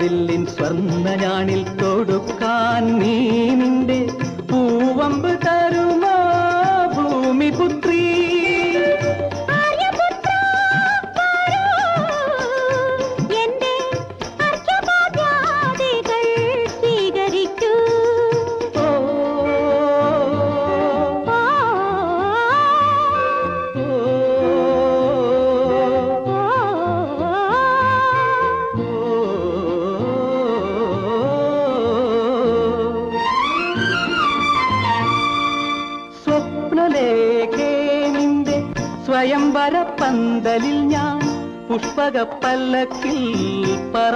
വാനവില്ലിൻ സ്വർണ്ണഞാണിൽ തൊടുക്കാൻ നീ നിന്റെ പൂവമ്പ് തരുമോ ഭൂമിപുത്രീ? സ്വപ്നലേഖേ സ്വയംവര പന്തലിൽ ഞാൻ പുഷ്പകപ്പല്ലക്കിൽ പറ